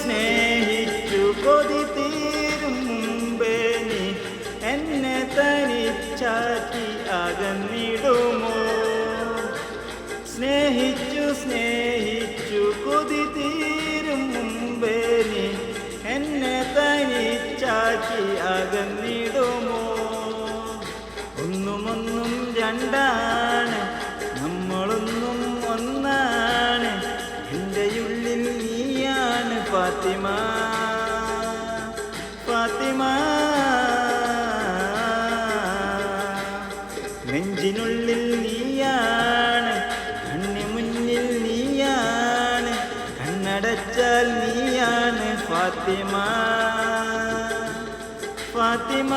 സ്നേഹിച്ചു കൊതി തീരും മുമ്പേ നീ എന്നെ തനിച്ചാക്കി അകന്നിടുമോ? സ്നേഹിച്ചു കൊതി തീരും മുമ്പേ നീ എന്നെ തനിച്ചാക്കി അകന്നിടുമോ? ഒന്നും രണ്ടാണ്, നമ്മളൊന്നും ഒന്നാണ്. എൻ്റെ ഉള്ളിൽ നീയാണ് ഫാത്തിമ, ഫാത്തിമ. നെഞ്ചിനുള്ളിൽ നീയാണ്, കണ്ണു മുന്നിൽ നീയാണ്, കണ്ണടച്ചാൽ നീയാണ് ഫാത്തിമ, ഫാത്തിമ.